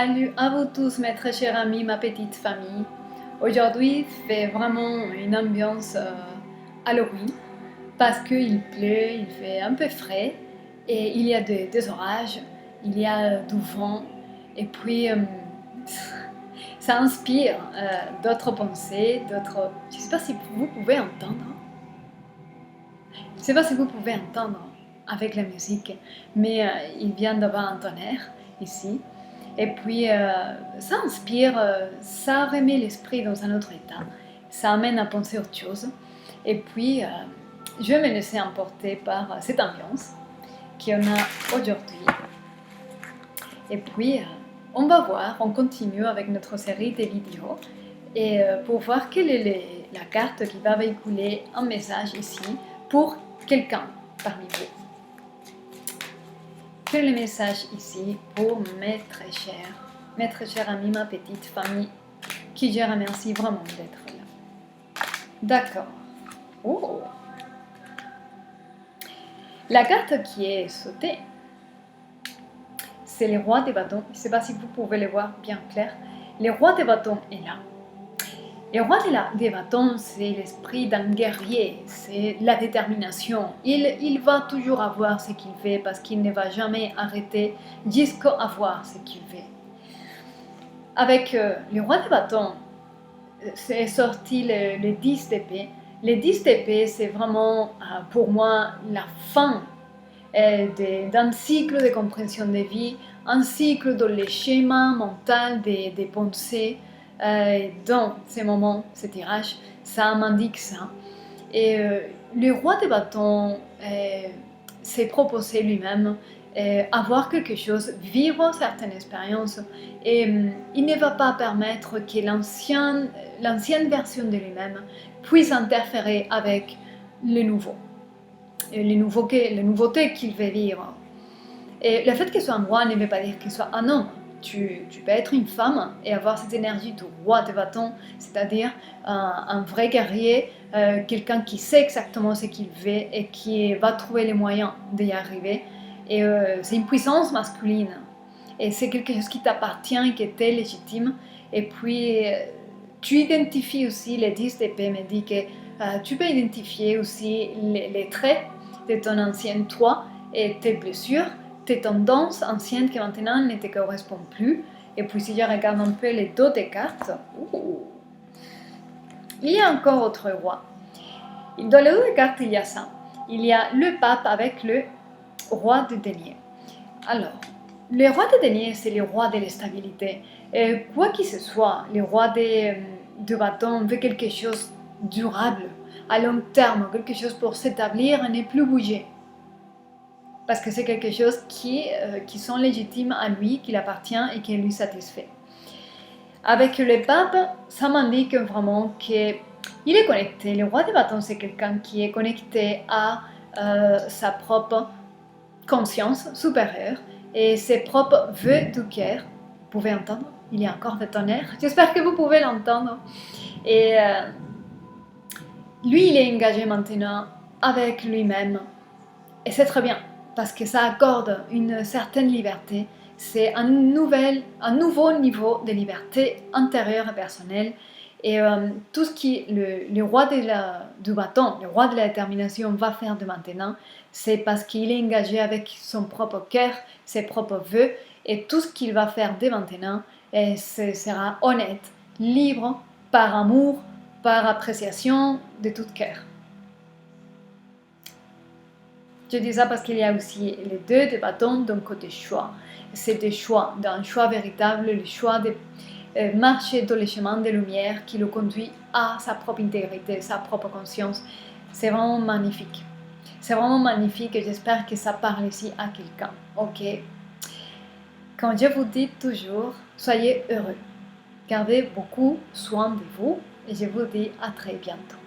Salut à vous tous, mes très chers amis, ma petite famille. Aujourd'hui, fait vraiment une ambiance Halloween parce qu'il pleut, il fait un peu frais et il y a des orages, il y a du vent et puis ça inspire d'autres pensées, d'autres... Je ne sais pas si vous pouvez entendre. Je ne sais pas si vous pouvez entendre avec la musique, mais il vient d'avoir un tonnerre ici. Et puis, ça inspire, ça remet l'esprit dans un autre état, ça amène à penser autre chose. Et puis, je vais me laisser emporter par cette ambiance qu'on a aujourd'hui. Et puis, on va voir, on continue avec notre série de vidéos et pour voir quelle est la carte qui va véhiculer un message ici pour quelqu'un parmi vous. Quel est le message ici pour mes très chers amis, ma petite famille, qui je remercie vraiment d'être là. D'accord. Oh. La carte qui est sautée, c'est le roi des bâtons. Je ne sais pas si vous pouvez le voir bien clair. Le roi des bâtons est là. Le roi des bâtons, c'est l'esprit d'un guerrier, c'est la détermination. Il va toujours avoir ce qu'il veut parce qu'il ne va jamais arrêter jusqu'à avoir ce qu'il veut. Avec le roi des bâtons, c'est sorti le 10 d'épée. Le 10 d'épée, c'est vraiment pour moi la fin d'un cycle de compréhension de vie, un cycle dans les schémas mentaux des pensées. Dans ces moments, ces tirages, ça m'indique ça. Et le roi des bâtons s'est proposé lui-même avoir quelque chose, vivre certaines expériences, et il ne va pas permettre que l'ancienne version de lui-même puisse interférer avec le nouveau, les nouveautés qu'il veut vivre. Et le fait qu'il soit un roi ne veut pas dire qu'il soit un homme. Tu peux être une femme et avoir cette énergie du roi des bâtons, c'est-à-dire un vrai guerrier, quelqu'un qui sait exactement ce qu'il veut et qui va trouver les moyens d'y arriver. Et c'est une puissance masculine. Et c'est quelque chose qui t'appartient et qui est légitime. Et puis, tu identifies aussi, les 10 d'épée me dit que tu peux identifier aussi les traits de ton ancien toi et tes blessures, tes tendances anciennes qui maintenant ne te correspondent plus. Et puis si je regarde un peu les dos des cartes, il y a encore autre roi. Dans les dos des cartes, il y a ça. Il y a le pape avec le roi de denier. Alors, le roi de denier, c'est le roi de la stabilité. Et quoi qu'il ce soit, le roi de bâton veut quelque chose de durable, à long terme, quelque chose pour s'établir et ne plus bouger. Parce que c'est quelque chose qui sont légitimes à lui, qui l'appartient et qui lui satisfait. Avec le pape, ça m'indique vraiment qu'il est connecté. Le roi des bâtons, c'est quelqu'un qui est connecté à sa propre conscience supérieure et ses propres vœux du cœur. Vous pouvez entendre, il y a encore des tonnerres. J'espère que vous pouvez l'entendre. Et lui, il est engagé maintenant avec lui-même. Et c'est très bien, parce que ça accorde une certaine liberté. C'est un nouveau niveau de liberté intérieure et personnelle. Et tout ce qui le roi du bâton, le roi de la détermination va faire de maintenant, c'est parce qu'il est engagé avec son propre cœur, ses propres vœux, et tout ce qu'il va faire de maintenant ce sera honnête, libre, par amour, par appréciation de tout cœur. Je dis ça parce qu'il y a aussi les deux de bâtons d'un côté choix. C'est des choix, d'un choix véritable, le choix de marcher dans le chemin de lumière qui le conduit à sa propre intégrité, sa propre conscience. C'est vraiment magnifique. C'est vraiment magnifique et j'espère que ça parle ici à quelqu'un. Ok. Comme je vous dis toujours, soyez heureux. Gardez beaucoup soin de vous et je vous dis à très bientôt.